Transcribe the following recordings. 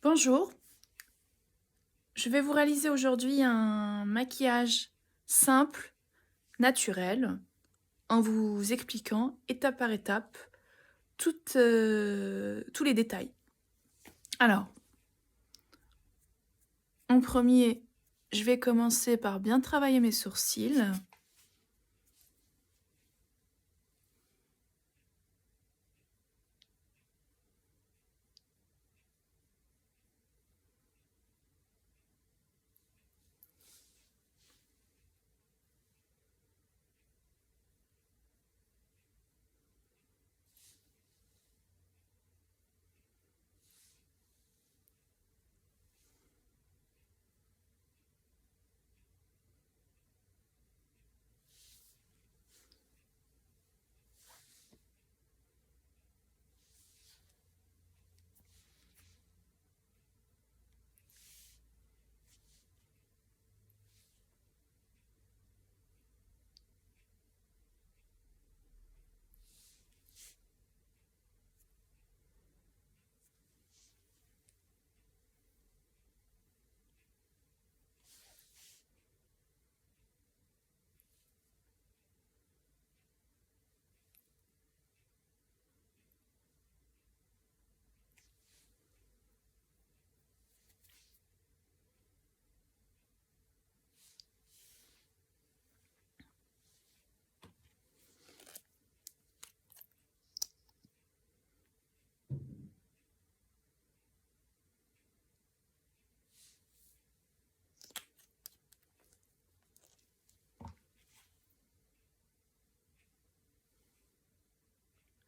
Bonjour, je vais vous réaliser aujourd'hui un maquillage simple, naturel, en vous expliquant étape par étape tous les détails. Alors, en premier, je vais commencer par bien travailler mes sourcils.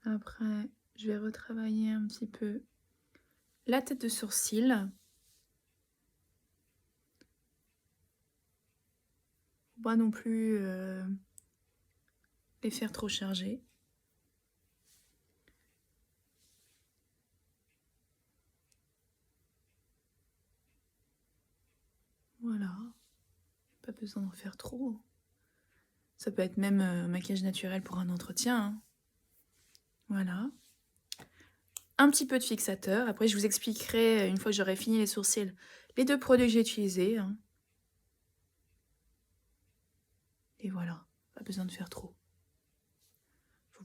Après, je vais retravailler un petit peu la tête de sourcil. Faut pas non plus les faire trop chargés. Voilà, pas besoin d'en faire trop. Ça peut être même un maquillage naturel pour un entretien, hein. Voilà. Un petit peu de fixateur. Après, je vous expliquerai, une fois que j'aurai fini les sourcils, les 2 produits que j'ai utilisés, hein. Et voilà, pas besoin de faire trop. Faut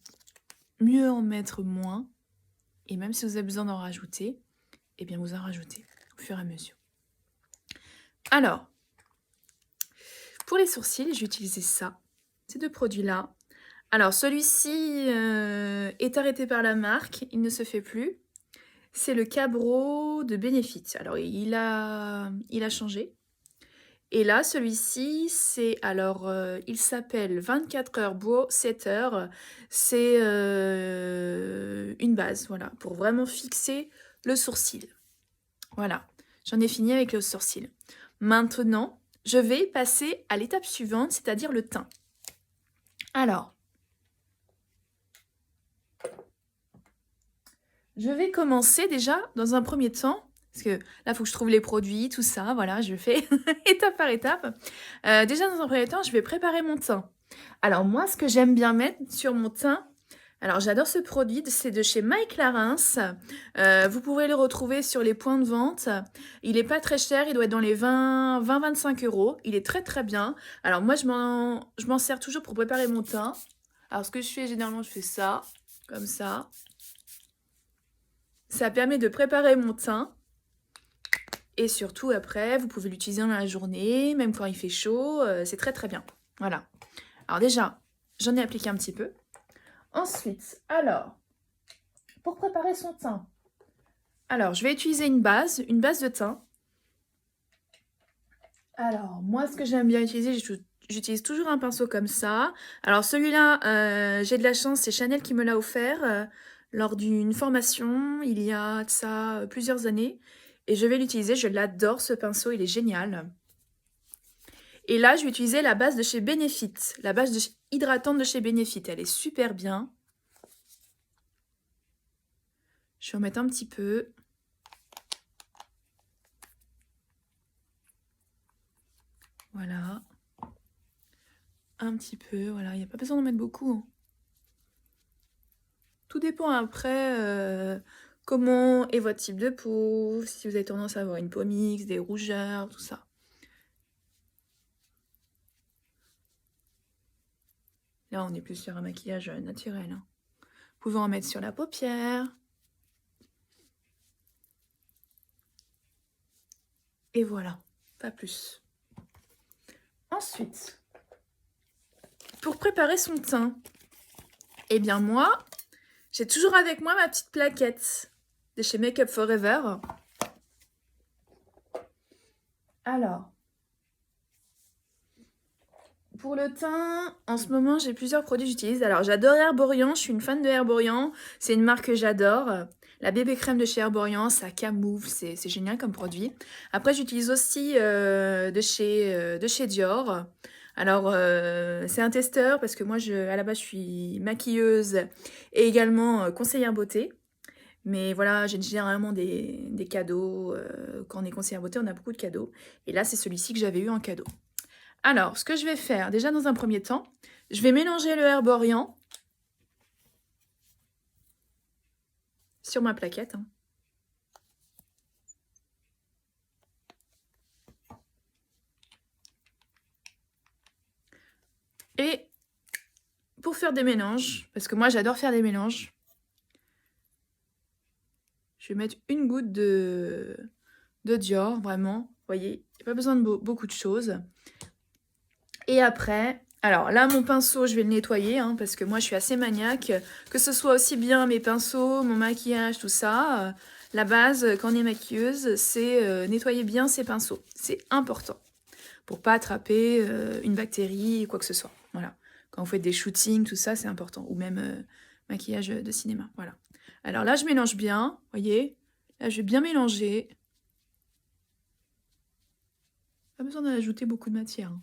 mieux en mettre moins. Et même si vous avez besoin d'en rajouter, eh bien vous en rajoutez au fur et à mesure. Alors, pour les sourcils, j'ai utilisé ça, ces 2 produits-là. Alors, celui-ci est arrêté par la marque, il ne se fait plus. C'est le Cabro de Benefit. Alors, il a changé. Et là, celui-ci, c'est alors, il s'appelle 24 heures Brow Setter. C'est une base, voilà, pour vraiment fixer le sourcil. Voilà, j'en ai fini avec le sourcil. Maintenant, je vais passer à l'étape suivante, c'est-à-dire le teint. Alors, je vais commencer déjà dans un premier temps, parce que là, il faut que je trouve les produits, tout ça, voilà, je fais étape par étape. Déjà, dans un premier temps, je vais préparer mon teint. Alors moi, ce que j'aime bien mettre sur mon teint, alors j'adore ce produit, c'est de chez My Clarins. Vous pourrez le retrouver sur les points de vente. Il n'est pas très cher, il doit être dans les 20-25 euros. Il est très très bien. Alors moi, je m'en sers toujours pour préparer mon teint. Alors ce que je fais, généralement, je fais ça, comme ça. Ça permet de préparer mon teint. Et surtout, après, vous pouvez l'utiliser dans la journée, même quand il fait chaud. C'est très très bien. Voilà. Alors déjà, j'en ai appliqué un petit peu. Ensuite, alors, pour préparer son teint, alors je vais utiliser une base de teint. Alors, moi, ce que j'aime bien utiliser, j'utilise toujours un pinceau comme ça. Alors, celui-là, j'ai de la chance, c'est Chanel qui me l'a offert lors d'une formation, il y a de ça plusieurs années. Et je vais l'utiliser, je l'adore ce pinceau, il est génial. Et là, je vais utiliser la base de chez Benefit, la base hydratante de chez Benefit, elle est super bien. Je vais en mettre un petit peu. Voilà. Un petit peu, voilà. Il n'y a pas besoin d'en mettre beaucoup, hein. Tout dépend après comment est votre type de peau, si vous avez tendance à avoir une peau mixte, des rougeurs, tout ça. Là, on est plus sur un maquillage naturel. Hein. Vous pouvez en mettre sur la paupière. Et voilà, pas plus. Ensuite, pour préparer son teint, eh bien moi, j'ai toujours avec moi ma petite plaquette de chez Make Up Forever. Alors, pour le teint, en ce moment, j'ai plusieurs produits que j'utilise. Alors, j'adore Herborian, je suis une fan de Herborian. C'est une marque que j'adore. La bébé crème de chez Herborian, ça camoufle, c'est génial comme produit. Après, j'utilise aussi de chez Dior. Alors, c'est un testeur parce que moi, à la base, je suis maquilleuse et également conseillère beauté. Mais voilà, j'ai généralement des cadeaux. Quand on est conseillère beauté, on a beaucoup de cadeaux. Et là, c'est celui-ci que j'avais eu en cadeau. Alors, ce que je vais faire, déjà dans un premier temps, je vais mélanger le Herborian sur ma plaquette. Hein. Et pour faire des mélanges, parce que moi j'adore faire des mélanges, je vais mettre une goutte de Dior, vraiment. Vous voyez, il n'y a pas besoin de beaucoup de choses. Et après, alors là, mon pinceau, je vais le nettoyer, hein, parce que moi, je suis assez maniaque. Que ce soit aussi bien mes pinceaux, mon maquillage, tout ça. La base, quand on est maquilleuse, c'est nettoyer bien ses pinceaux. C'est important. Pour pas attraper une bactérie, quoi que ce soit. Voilà. Quand vous faites des shootings, tout ça, c'est important. Ou même maquillage de cinéma. Voilà. Alors là, je mélange bien. Vous voyez? Là, je vais bien mélanger. Pas besoin d'ajouter beaucoup de matière. Hein.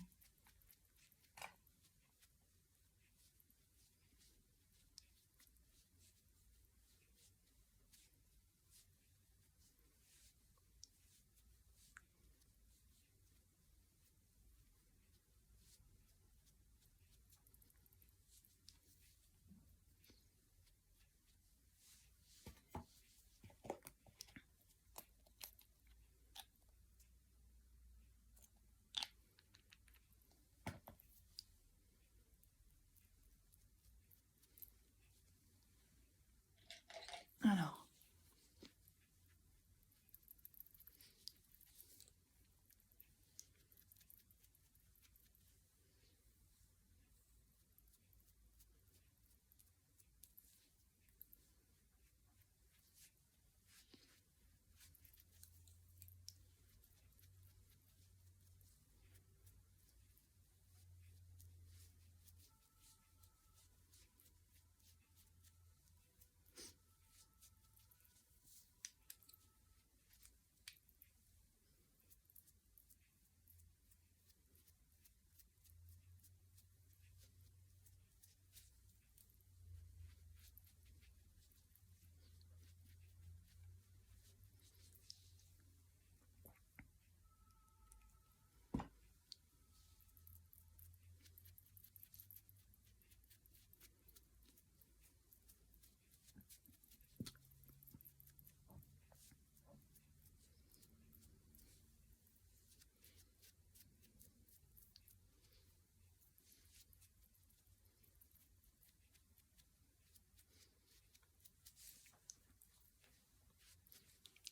Alors.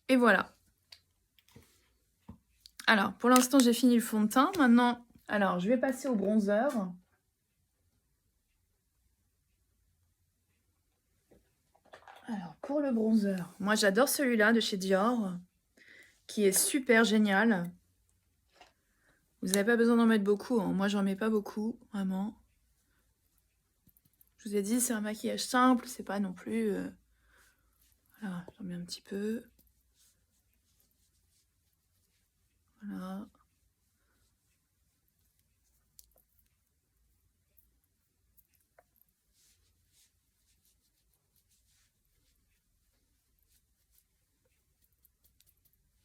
Et voilà. Alors, pour l'instant, j'ai fini le fond de teint. Maintenant, alors, je vais passer au bronzer. Alors, pour le bronzer, moi, j'adore celui-là de chez Dior, qui est super génial. Vous n'avez pas besoin d'en mettre beaucoup. Hein. Moi, j'en mets pas beaucoup, vraiment. Je vous ai dit, c'est un maquillage simple. C'est pas non plus... Voilà, j'en mets un petit peu. Voilà.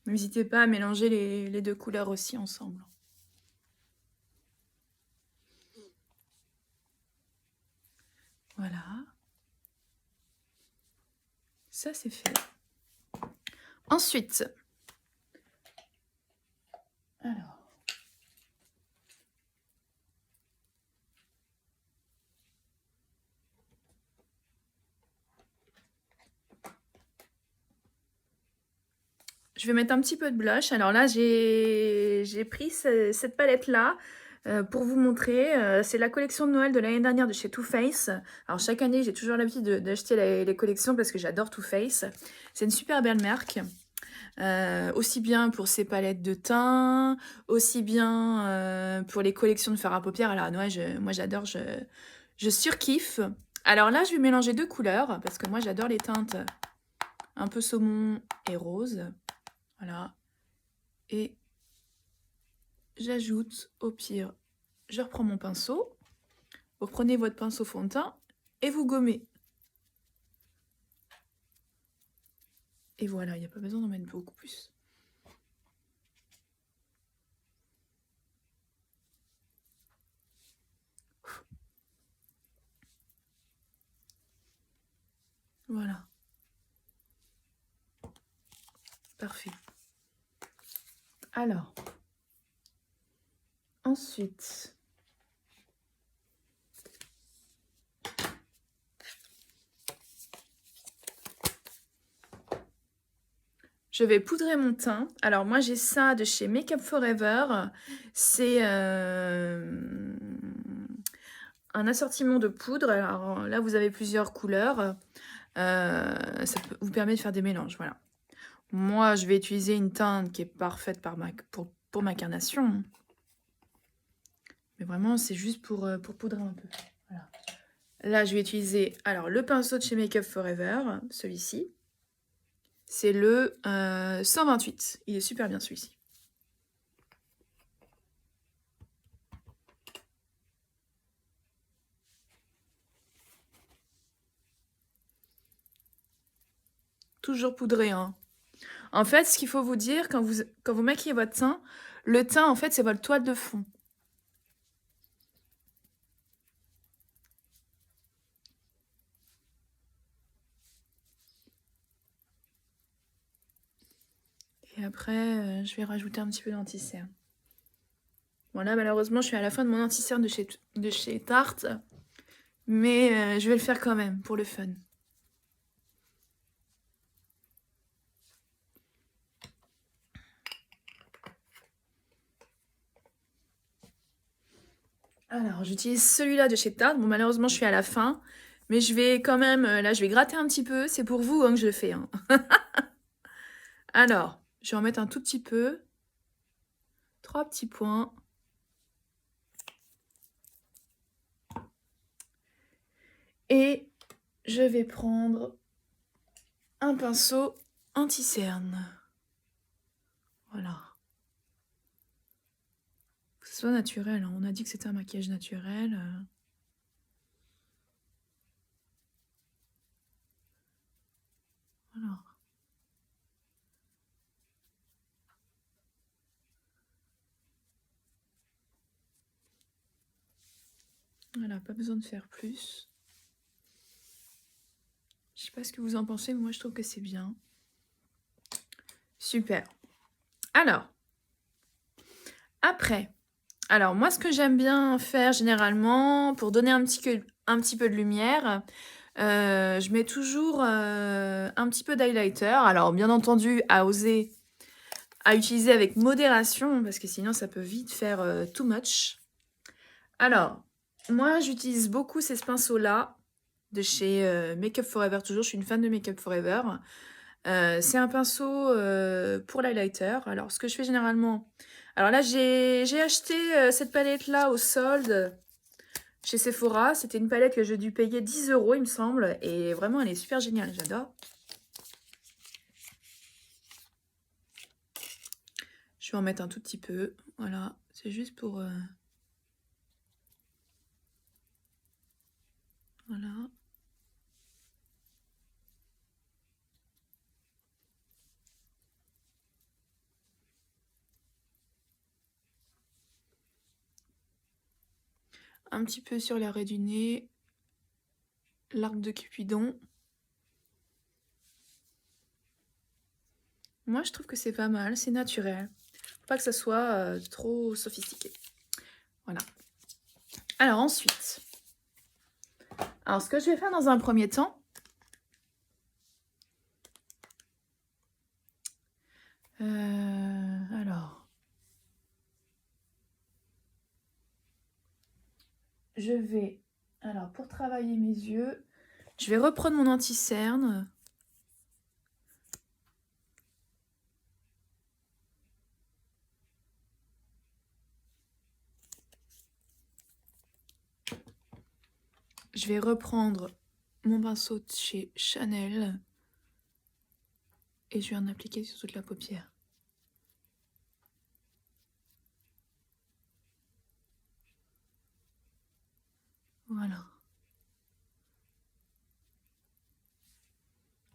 N'hésitez pas à mélanger les deux couleurs aussi ensemble. Voilà. Ça, c'est fait. Ensuite, alors, je vais mettre un petit peu de blush. Alors là, j'ai pris cette palette-là pour vous montrer. C'est la collection de Noël de l'année dernière de chez Too Faced. Alors chaque année, j'ai toujours l'habitude d'acheter les collections parce que j'adore Too Faced. C'est une super belle marque. Aussi bien pour ses palettes de teint, aussi bien pour les collections de fard à paupières. Alors à Noël, moi j'adore, je surkiffe. Alors là, je vais mélanger deux couleurs parce que moi j'adore les teintes un peu saumon et rose. Voilà. Et j'ajoute, au pire, je reprends mon pinceau. Vous prenez votre pinceau fond de teint et vous gommez. Et voilà, il n'y a pas besoin d'en mettre beaucoup plus. Voilà. Parfait. Alors, ensuite, je vais poudrer mon teint. Alors moi j'ai ça de chez Make Up Forever. C'est un assortiment de poudre. Alors là vous avez plusieurs couleurs. Ça vous permet de faire des mélanges. Voilà. Moi je vais utiliser une teinte qui est parfaite pour ma carnation. Mais vraiment c'est juste pour poudrer un peu. Voilà. Là je vais utiliser alors le pinceau de chez Make Up Forever, celui-ci. C'est le 128. Il est super bien celui-ci. Toujours poudré, hein. En fait, ce qu'il faut vous dire, quand vous maquillez votre teint, le teint, en fait, c'est votre toile de fond. Et après, je vais rajouter un petit peu d'anti-cerne. Bon, là, malheureusement, je suis à la fin de mon anti-cerne de chez Tarte. Mais je vais le faire quand même, pour le fun. Alors, j'utilise celui-là de chez Tarte. Bon, malheureusement, je suis à la fin. Mais je vais quand même... là, je vais gratter un petit peu. C'est pour vous hein, que je le fais. Hein. Alors, je vais en mettre un tout petit peu. 3 petits points. Et je vais prendre un pinceau anti-cerne. Voilà. Que ce soit naturel. Hein. On a dit que c'était un maquillage naturel. Voilà. Voilà, pas besoin de faire plus. Je sais pas ce que vous en pensez, mais moi je trouve que c'est bien. Super. Alors, après, alors moi ce que j'aime bien faire généralement, pour donner un petit peu de lumière, je mets toujours un petit peu d'highlighter. Alors bien entendu, à utiliser avec modération, parce que sinon ça peut vite faire too much. Alors, moi j'utilise beaucoup ces pinceaux-là, de chez Make Up Forever, toujours, je suis une fan de Make Up Forever. C'est un pinceau pour l'highlighter. Alors, ce que je fais généralement... Alors là, j'ai acheté cette palette-là au solde chez Sephora. C'était une palette que j'ai dû payer 10 €, il me semble. Et vraiment, elle est super géniale, j'adore. Je vais en mettre un tout petit peu. Voilà, c'est juste pour... Voilà. Un petit peu sur l'arrêt du nez. L'arc de Cupidon. Moi, je trouve que c'est pas mal, c'est naturel. Faut pas que ça soit trop sophistiqué. Voilà. Alors ensuite, ce que je vais faire dans un premier temps, je vais, pour travailler mes yeux, je vais reprendre mon anti-cerne. Je vais reprendre mon pinceau de chez Chanel et je vais en appliquer sur toute la paupière. Voilà.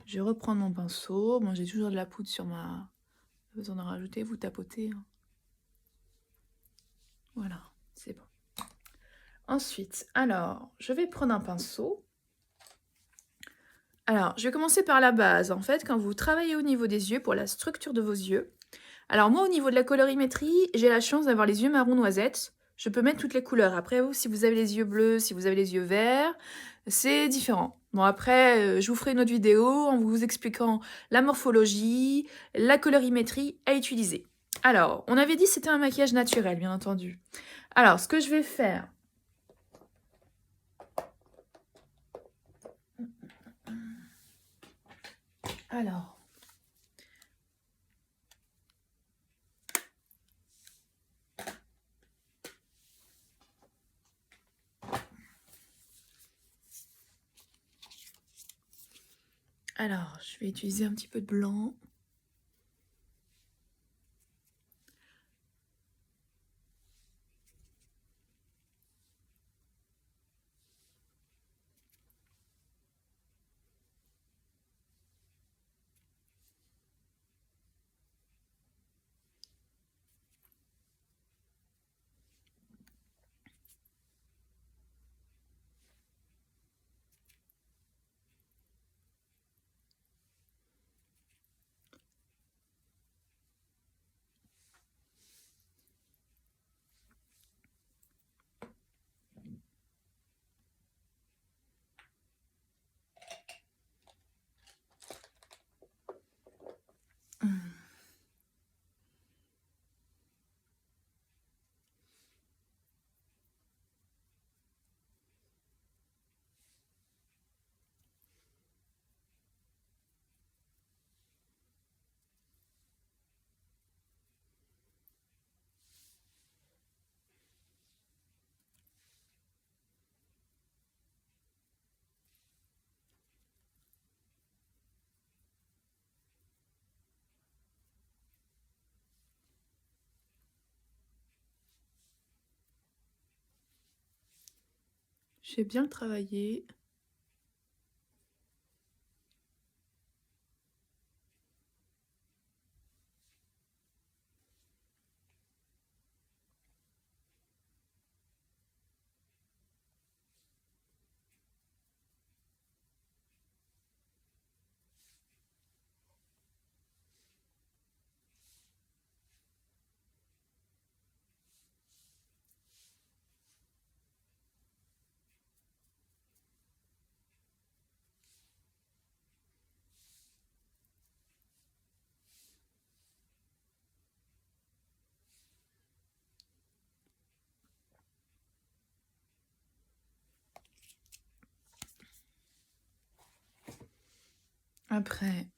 Je vais reprendre mon pinceau. Bon, j'ai toujours de la poudre sur ma... Pas besoin d'en rajouter, vous tapotez. Hein. Voilà, c'est bon. Ensuite, je vais prendre un pinceau. Je vais commencer par la base. En fait, quand vous travaillez au niveau des yeux, pour la structure de vos yeux. Alors moi, au niveau de la colorimétrie, j'ai la chance d'avoir les yeux marron noisette. Je peux mettre toutes les couleurs. Après, vous, si vous avez les yeux bleus, si vous avez les yeux verts, c'est différent. Bon, après, je vous ferai une autre vidéo en vous expliquant la morphologie, la colorimétrie à utiliser. Alors, on avait dit que c'était un maquillage naturel, bien entendu. Alors, ce que je vais faire... Alors, je vais utiliser un petit peu de blanc. J'ai bien travaillé. Après,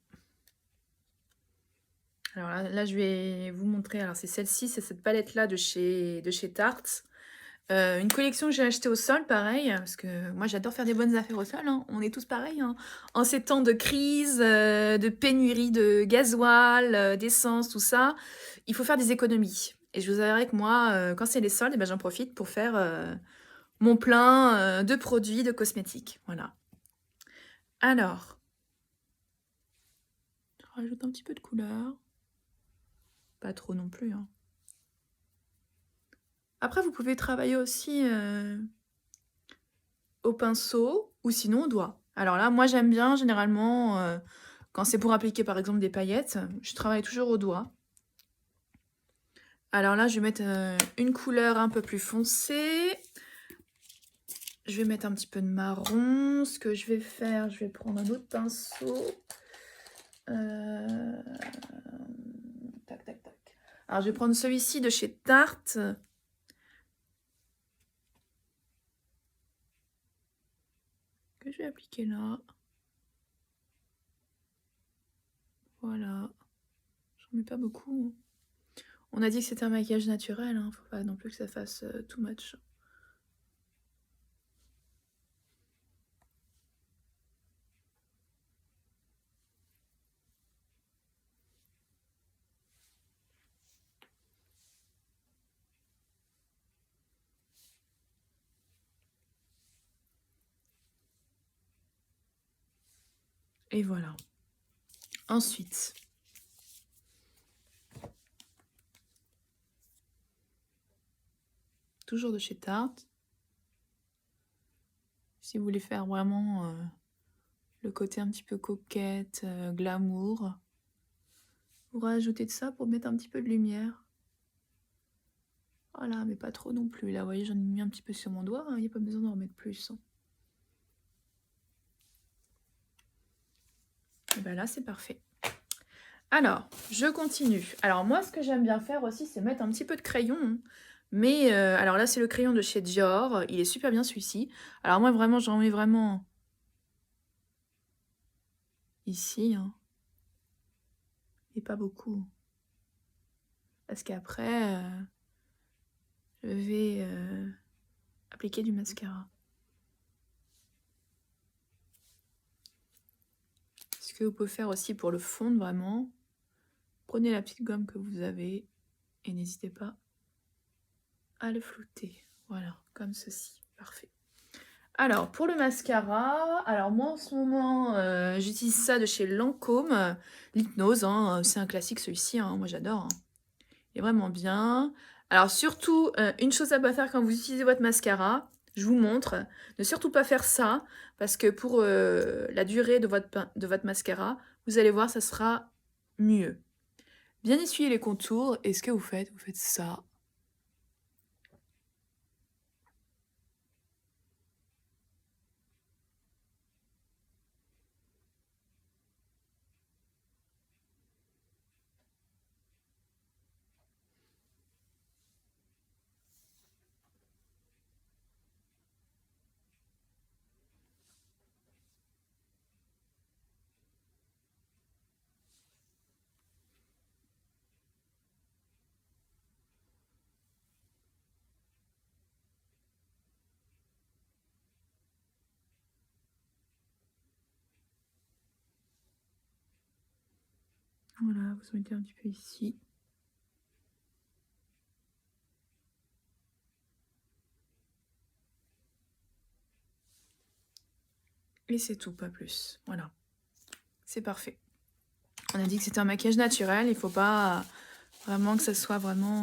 là, je vais vous montrer. Alors, c'est celle-ci, c'est cette palette-là de chez Tarte. Une collection que j'ai achetée au sol, pareil, parce que moi, j'adore faire des bonnes affaires au sol. Hein. On est tous pareils. Hein. En ces temps de crise, de pénurie de gasoil, d'essence, tout ça, il faut faire des économies. Et je vous avouerai que moi, quand c'est les soldes, eh ben, j'en profite pour faire mon plein de produits, de cosmétiques. Voilà. Alors, je rajoute un petit peu de couleur. Pas trop non plus. Hein. Après, vous pouvez travailler aussi au pinceau ou sinon au doigt. Alors là, moi, j'aime bien généralement Quand c'est pour appliquer par exemple des paillettes, je travaille toujours au doigt. Alors là, je vais mettre une couleur un peu plus foncée. Je vais mettre un petit peu de marron. Ce que je vais faire, je vais prendre un autre pinceau. Tac, tac, tac. Alors, je vais prendre celui-ci de chez Tarte. Que je vais appliquer là. Voilà. J'en mets pas beaucoup. On a dit que c'était un maquillage naturel. Hein. Faut pas non plus que ça fasse too much. Et voilà. Ensuite, toujours de chez Tarte. Si vous voulez faire vraiment le côté un petit peu coquette, glamour, vous rajoutez de ça pour mettre un petit peu de lumière. Voilà, mais pas trop non plus. Là, vous voyez, j'en ai mis un petit peu sur mon doigt. Il n'y a pas besoin d'en remettre plus. Et bien là, c'est parfait. Alors, je continue. Alors moi, ce que j'aime bien faire aussi, c'est mettre un petit peu de crayon. Mais, alors là, c'est le crayon de chez Dior. Il est super bien, celui-ci. Alors moi, vraiment, j'en mets vraiment ici. Hein. Et pas beaucoup. Parce qu'après, je vais appliquer du mascara. Ce que vous pouvez faire aussi pour le fond, vraiment, prenez la petite gomme que vous avez et n'hésitez pas à le flouter. Voilà, comme ceci. Parfait. Alors, pour le mascara, alors moi en ce moment, j'utilise ça de chez Lancôme, l'hypnose, hein, c'est un classique celui-ci, hein, moi j'adore. Hein. Il est vraiment bien. Alors surtout, une chose à pas faire quand vous utilisez votre mascara, je vous montre, ne surtout pas faire ça, parce que pour la durée de votre mascara, vous allez voir, ça sera mieux. Bien essuyer les contours, et ce que vous faites ça. Voilà, vous mettez un petit peu ici. Et c'est tout, pas plus. Voilà. C'est parfait. On a dit que c'était un maquillage naturel. Il ne faut pas vraiment que ça soit vraiment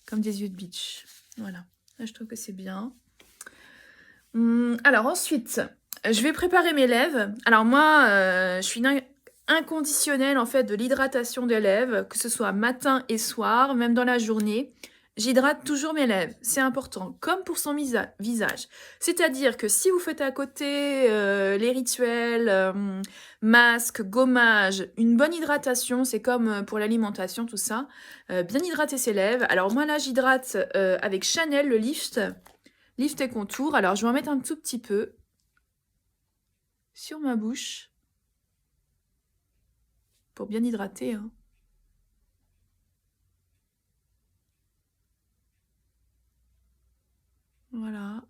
comme des yeux de bitch. Voilà. Là, je trouve que c'est bien. Alors ensuite, je vais préparer mes lèvres. Alors moi, je suis une inconditionnelle en fait de l'hydratation des lèvres, que ce soit matin et soir, même dans la journée. J'hydrate toujours mes lèvres, c'est important, comme pour son visage. C'est-à-dire que si vous faites à côté les rituels, masque, gommage, une bonne hydratation, c'est comme pour l'alimentation, tout ça, bien hydrater ses lèvres. Alors moi là, j'hydrate avec Chanel, le Lift et contour. Alors je vais en mettre un tout petit peu sur ma bouche pour bien hydrater. Hein. Voilà.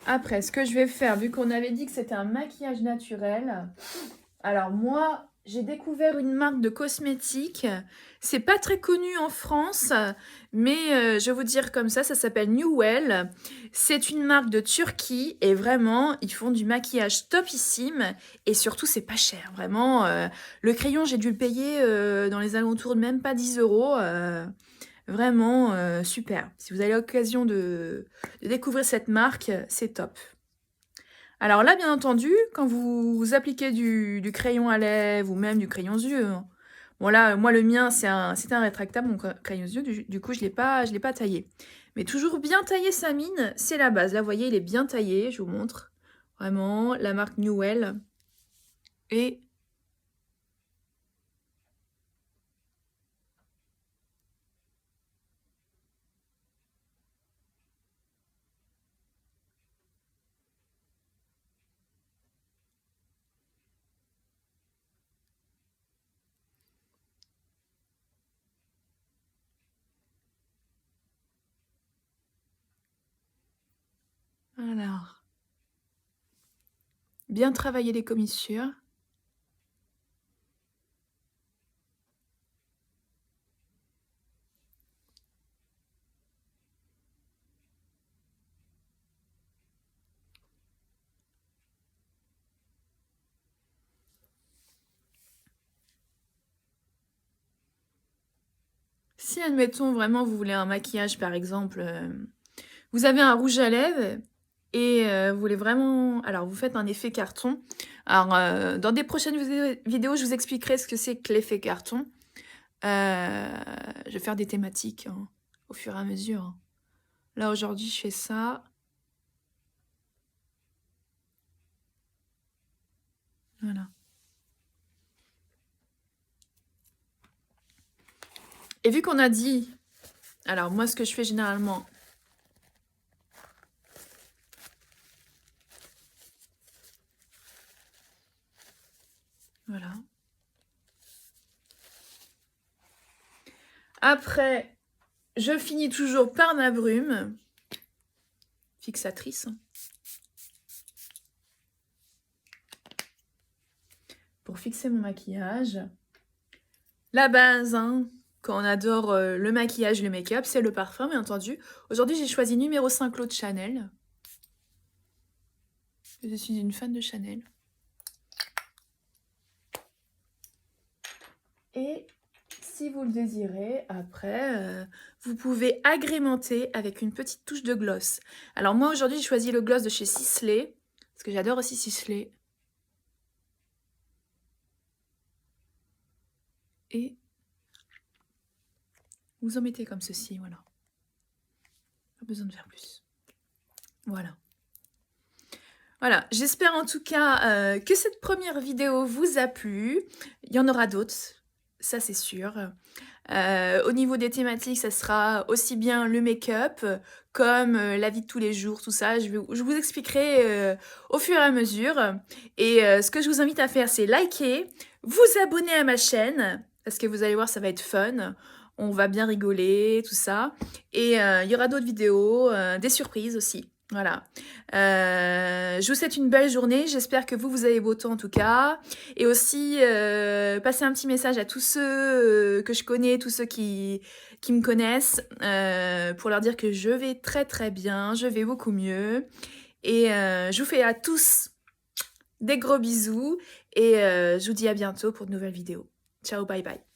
Après, ce que je vais faire, vu qu'on avait dit que c'était un maquillage naturel, alors moi, j'ai découvert une marque de cosmétiques. C'est pas très connu en France, mais je vais vous dire comme ça s'appelle Newell. C'est une marque de Turquie et vraiment, ils font du maquillage topissime et surtout, c'est pas cher. Vraiment, le crayon, j'ai dû le payer dans les alentours de même pas 10 €. Vraiment super. Si vous avez l'occasion de découvrir cette marque, c'est top. Alors là, bien entendu, quand vous appliquez du crayon à lèvres ou même du crayon aux yeux, hein. Bon là, moi le mien, c'est un rétractable, mon crayon aux yeux, du coup je l'ai pas taillé. Mais toujours bien tailler sa mine, c'est la base. Là, vous voyez, il est bien taillé, je vous montre. Vraiment, la marque Newell. Et alors, bien travailler les commissures. Si, admettons, vraiment, vous voulez un maquillage, par exemple, vous avez un rouge à lèvres et vous voulez vraiment... Alors, vous faites un effet carton. Alors, dans des prochaines vidéos, je vous expliquerai ce que c'est que l'effet carton. Je vais faire des thématiques hein, au fur et à mesure. Hein. Là, aujourd'hui, je fais ça. Voilà. Et vu qu'on a dit... Alors, moi, ce que je fais généralement... Voilà. Après, je finis toujours par ma brume fixatrice. Pour fixer mon maquillage. La base, hein, quand on adore le maquillage, le make-up, c'est le parfum, bien entendu. Aujourd'hui, j'ai choisi numéro 5 L'Eau de Chanel. Je suis une fan de Chanel. Et si vous le désirez, après, vous pouvez agrémenter avec une petite touche de gloss. Alors moi, aujourd'hui, j'ai choisi le gloss de chez Sisley, parce que j'adore aussi Sisley. Et vous en mettez comme ceci, voilà. Pas besoin de faire plus. Voilà. Voilà, j'espère en tout cas que cette première vidéo vous a plu. Il y en aura d'autres, ça c'est sûr. Au niveau des thématiques, ça sera aussi bien le make-up comme la vie de tous les jours, tout ça. Je vous expliquerai au fur et à mesure. Et ce que je vous invite à faire, c'est liker, vous abonner à ma chaîne, parce que vous allez voir, ça va être fun. On va bien rigoler, tout ça. Et il y aura d'autres vidéos, des surprises aussi. Voilà. Je vous souhaite une belle journée. J'espère que vous avez beau temps en tout cas. Et aussi, passer un petit message à tous ceux que je connais, tous ceux qui me connaissent, pour leur dire que je vais très très bien, je vais beaucoup mieux. Et je vous fais à tous des gros bisous. Et je vous dis à bientôt pour de nouvelles vidéos. Ciao, bye bye.